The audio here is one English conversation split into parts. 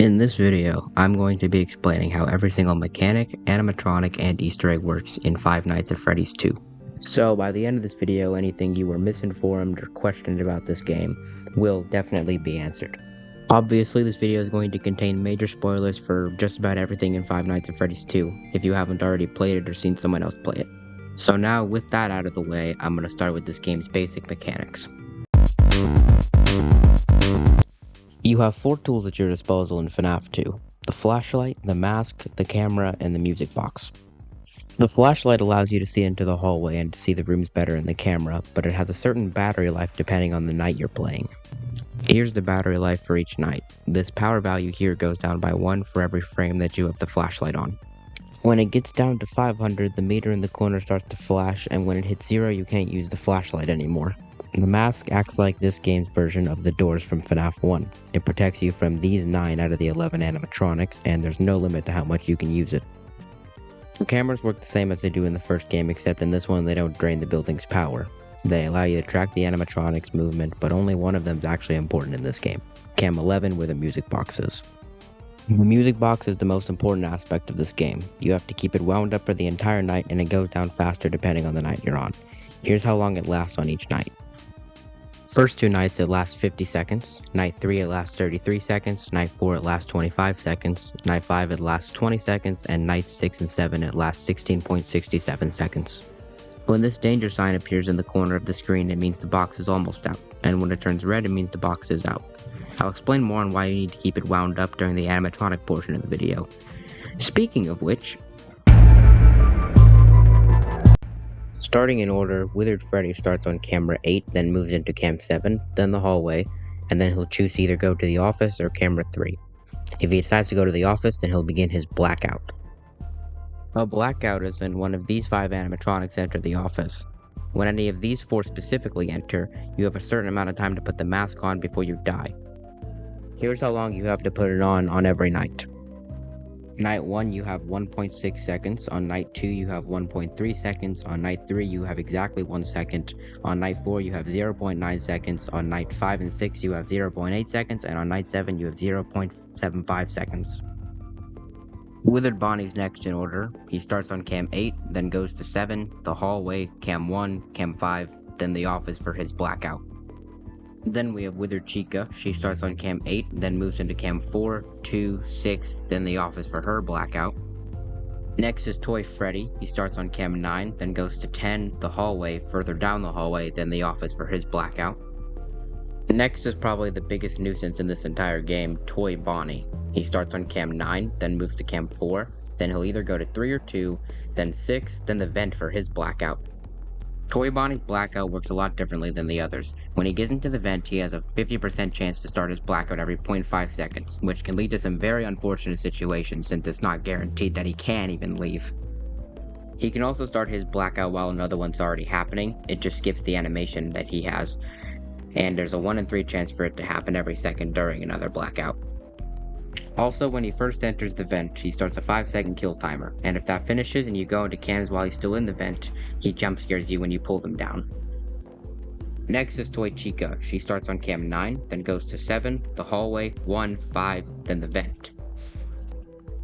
In this video, I'm going to be explaining how every single mechanic, animatronic, and Easter egg works in Five Nights at Freddy's 2. So by the end of this video, anything you were misinformed or questioned about this game will definitely be answered. Obviously, this video is going to contain major spoilers for just about everything in Five Nights at Freddy's 2, if you haven't already played it or seen someone else play it. So now, with that out of the way, I'm going to start with this game's basic mechanics. You have 4 tools at your disposal in FNAF 2. The flashlight, the mask, the camera, and the music box. The flashlight allows you to see into the hallway and to see the rooms better in the camera, but it has a certain battery life depending on the night you're playing. Here's the battery life for each night. This power value here goes down by 1 for every frame that you have the flashlight on. When it gets down to 500, the meter in the corner starts to flash, and when it hits 0, you can't use the flashlight anymore. The mask acts like this game's version of the doors from FNAF 1. It protects you from these 9 out of the 11 animatronics, and there's no limit to how much you can use it. The cameras work the same as they do in the first game, except in this one they don't drain the building's power. They allow you to track the animatronics' movement, but only one of them is actually important in this game. Cam 11, where the music box is. The music box is the most important aspect of this game. You have to keep it wound up for the entire night, and it goes down faster depending on the night you're on. Here's how long it lasts on each night. First 2 nights it lasts 50 seconds, night 3 it lasts 33 seconds, night 4 it lasts 25 seconds, night 5 it lasts 20 seconds, and nights 6 and 7 it lasts 16.67 seconds. When this danger sign appears in the corner of the screen, it means the box is almost out, and when it turns red, it means the box is out. I'll explain more on why you need to keep it wound up during the animatronic portion of the video. Speaking of which, starting in order, Withered Freddy starts on camera 8, then moves into cam 7, then the hallway, and then he'll choose to either go to the office or camera 3. If he decides to go to the office, then he'll begin his blackout. A blackout is when one of these 5 animatronics enter the office. When any of these 4 specifically enter, you have a certain amount of time to put the mask on before you die. Here's how long you have to put it on every night. Night 1 you have 1.6 seconds, on night 2 you have 1.3 seconds, on night 3 you have exactly 1 second, on night 4 you have 0.9 seconds, on night 5 and 6 you have 0.8 seconds, and on night 7 you have 0.75 seconds. Withered Bonnie's next in order. He starts on cam 8, then goes to 7, the hallway, cam 1, cam 5, then the office for his blackout. Then we have Withered Chica. She starts on cam 8, then moves into cam 4, 2, 6, then the office for her blackout. Next is Toy Freddy. He starts on cam 9, then goes to 10, the hallway, further down the hallway, then the office for his blackout. Next is probably the biggest nuisance in this entire game, Toy Bonnie. He starts on cam 9, then moves to cam 4, then he'll either go to 3 or 2, then 6, then the vent for his blackout. Toy Bonnie's blackout works a lot differently than the others. When he gets into the vent, he has a 50% chance to start his blackout every 0.5 seconds, which can lead to some very unfortunate situations since it's not guaranteed that he can even leave. He can also start his blackout while another one's already happening. It just skips the animation that he has, and there's a 1 in 3 chance for it to happen every second during another blackout. Also, when he first enters the vent, he starts a 5-second kill timer, and if that finishes and you go into cams while he's still in the vent, he jump scares you when you pull them down. Next is Toy Chica. She starts on cam 9, then goes to 7, the hallway, 1, 5, then the vent.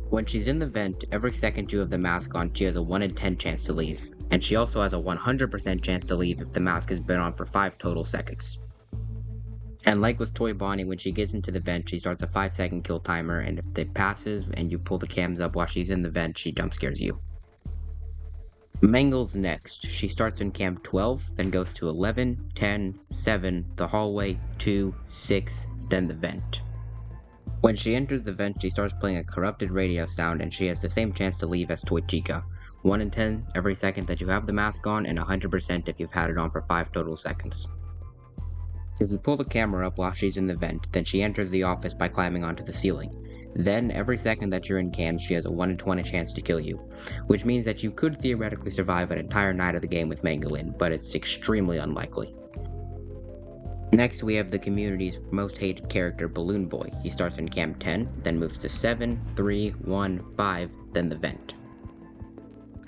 When she's in the vent, every second you have the mask on, she has a 1 in 10 chance to leave, and she also has a 100% chance to leave if the mask has been on for 5 total seconds. And like with Toy Bonnie, when she gets into the vent, she starts a 5-second kill timer, and if it passes and you pull the cams up while she's in the vent, she jump scares you. Mangle's next. She starts in cam 12, then goes to 11, 10, 7, the hallway, 2, 6, then the vent. When she enters the vent, she starts playing a corrupted radio sound, and she has the same chance to leave as Toy Chica. 1 in 10 every second that you have the mask on, and 100% if you've had it on for 5 total seconds. If you pull the camera up while she's in the vent, then she enters the office by climbing onto the ceiling. Then, every second that you're in cams, she has a 1 in 20 chance to kill you, which means that you could theoretically survive an entire night of the game with Mangle in, but it's extremely unlikely. Next, we have the community's most hated character, Balloon Boy. He starts in cam 10, then moves to 7, 3, 1, 5, then the vent.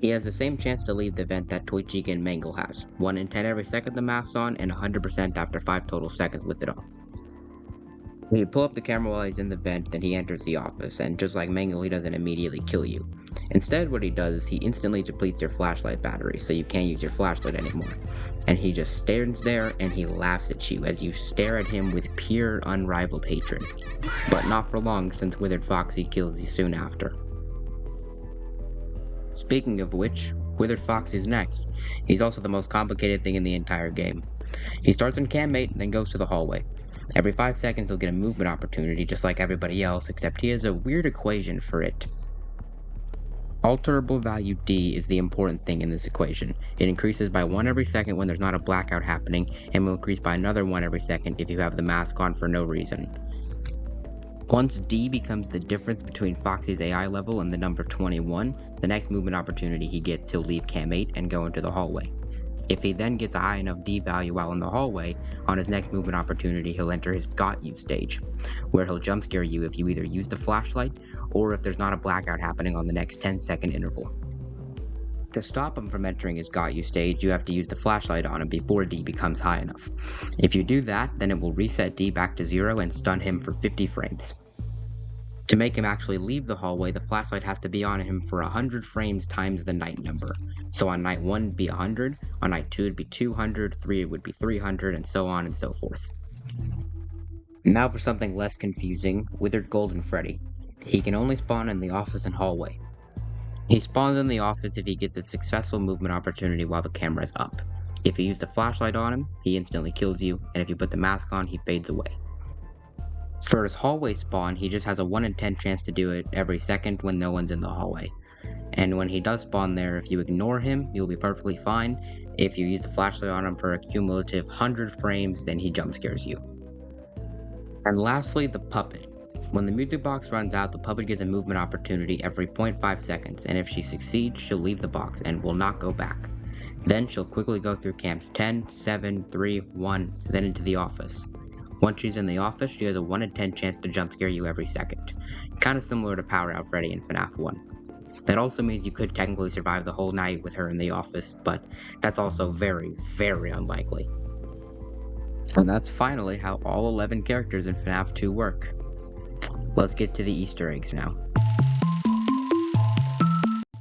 He has the same chance to leave the vent that Toy Chica and Mangle has, 1 in 10 every second the mask's on, and 100% after 5 total seconds with it on. If you pull up the camera while he's in the vent, then he enters the office, and just like Mangle, he doesn't immediately kill you. Instead, what he does is he instantly depletes your flashlight battery, so you can't use your flashlight anymore. And he just stands there and he laughs at you as you stare at him with pure, unrivaled hatred. But not for long, since Withered Foxy kills you soon after. Speaking of which, Withered Foxy's next. He's also the most complicated thing in the entire game. He starts on cam 8 and then goes to the hallway. Every 5 seconds he'll get a movement opportunity just like everybody else, except he has a weird equation for it. Alterable value D is the important thing in this equation. It increases by 1 every second when there's not a blackout happening, and will increase by another 1 every second if you have the mask on for no reason. Once D becomes the difference between Foxy's AI level and the number 21, the next movement opportunity he gets, he'll leave cam 8 and go into the hallway. If he then gets a high enough D value while in the hallway, on his next movement opportunity he'll enter his Got You stage, where he'll jump scare you if you either use the flashlight or if there's not a blackout happening on the next 10-second interval. To stop him from entering his Got You stage, you have to use the flashlight on him before D becomes high enough. If you do that, then it will reset D back to 0 and stun him for 50 frames. To make him actually leave the hallway, the flashlight has to be on him for 100 frames times the night number. So on night 1 it'd be 100, on night 2 it'd be 200, 3 it would be 300, and so on and so forth. Now for something less confusing, Withered Golden Freddy. He can only spawn in the office and hallway. He spawns in the office if he gets a successful movement opportunity while the camera is up. If you use the flashlight on him, he instantly kills you, and if you put the mask on, he fades away. For his hallway spawn, he just has a 1 in 10 chance to do it every second when no one's in the hallway. And when he does spawn there, if you ignore him, you'll be perfectly fine. If you use the flashlight on him for a cumulative 100 frames, then he jump scares you. And lastly, the puppet. When the music box runs out, the puppet gets a movement opportunity every 0.5 seconds, and if she succeeds, she'll leave the box and will not go back. Then she'll quickly go through camps 10, 7, 3, 1, then into the office. Once she's in the office, she has a 1 in 10 chance to jump scare you every second. Kinda similar to Power Out Freddy in FNAF 1. That also means you could technically survive the whole night with her in the office, but that's also very, very unlikely. And that's finally how all 11 characters in FNAF 2 work. Let's get to the Easter eggs now.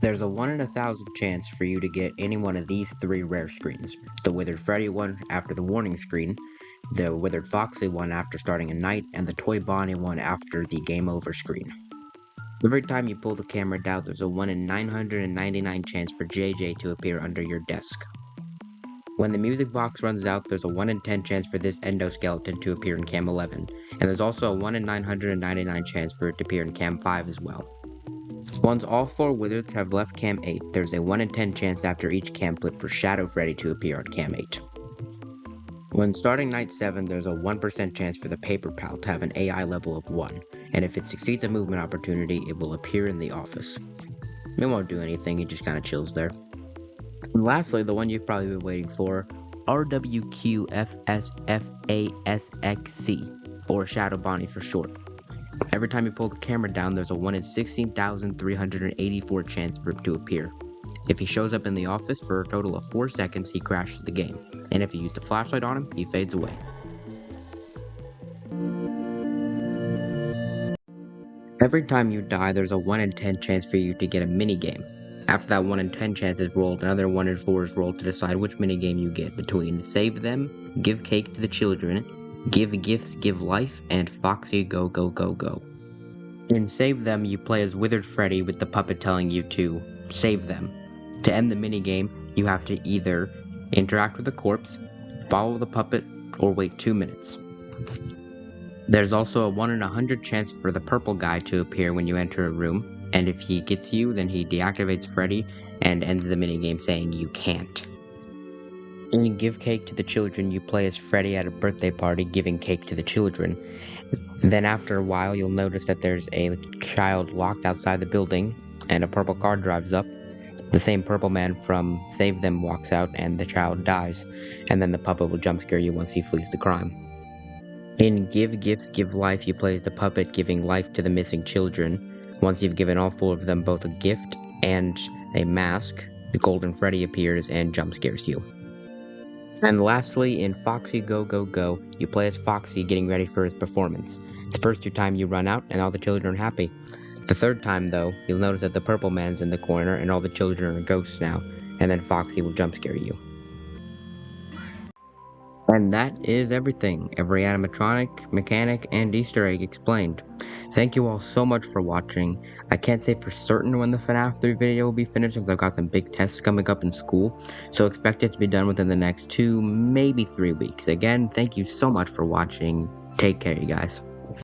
There's a 1 in 1,000 chance for you to get any one of these 3 rare screens. The Withered Freddy one after the warning screen, the Withered Foxy one after starting a night, and the Toy Bonnie one after the game over screen. Every time you pull the camera down, there's a 1 in 999 chance for JJ to appear under your desk. When the music box runs out, there's a 1 in 10 chance for this endoskeleton to appear in cam 11, and there's also a 1 in 999 chance for it to appear in cam 5 as well. Once all 4 wizards have left cam 8, there's a 1 in 10 chance after each cam flip for Shadow Freddy to appear on cam 8. When starting night 7, there's a 1% chance for the Paper Pal to have an AI level of 1, and if it succeeds a movement opportunity, it will appear in the office. It won't do anything, it just kinda chills there. And lastly, the one you've probably been waiting for, RWQFSFASXC, or Shadow Bonnie for short. Every time you pull the camera down, there's a 1 in 16,384 chance for it to appear. If he shows up in the office for a total of 4 seconds, he crashes the game, and if you use the flashlight on him, he fades away. Every time you die, there's a 1 in 10 chance for you to get a minigame. After that 1 in 10 chance is rolled, another 1 in 4 is rolled to decide which minigame you get between Save Them, Give Cake to the Children, Give Gifts, Give Life, and Foxy Go Go Go Go. In Save Them, you play as Withered Freddy with the puppet telling you to save them. To end the minigame, you have to either interact with the corpse, follow the puppet, or wait 2 minutes. There's also a 1 in 100 chance for the purple guy to appear when you enter a room, and if he gets you, then he deactivates Freddy and ends the minigame saying you can't. In Give Cake to the Children, you play as Freddy at a birthday party giving cake to the children. Then after a while, you'll notice that there's a child locked outside the building, and a purple car drives up. The same purple man from Save Them walks out, and the child dies, and then the puppet will jump scare you once he flees the crime. In Give Gifts, Give Life, you play as the puppet giving life to the missing children. Once you've given all 4 of them both a gift and a mask, the Golden Freddy appears and jump scares you. And lastly, in Foxy Go Go Go, you play as Foxy getting ready for his performance. The first 2 times you run out and all the children are happy. The third time, though, you'll notice that the purple man's in the corner and all the children are ghosts now, and then Foxy will jump scare you. And that is everything. Every animatronic, mechanic, and Easter egg explained. Thank you all so much for watching. I can't say for certain when the FNAF 3 video will be finished since I've got some big tests coming up in school, so expect it to be done within the next 2, maybe 3 weeks. Again, thank you so much for watching. Take care, you guys.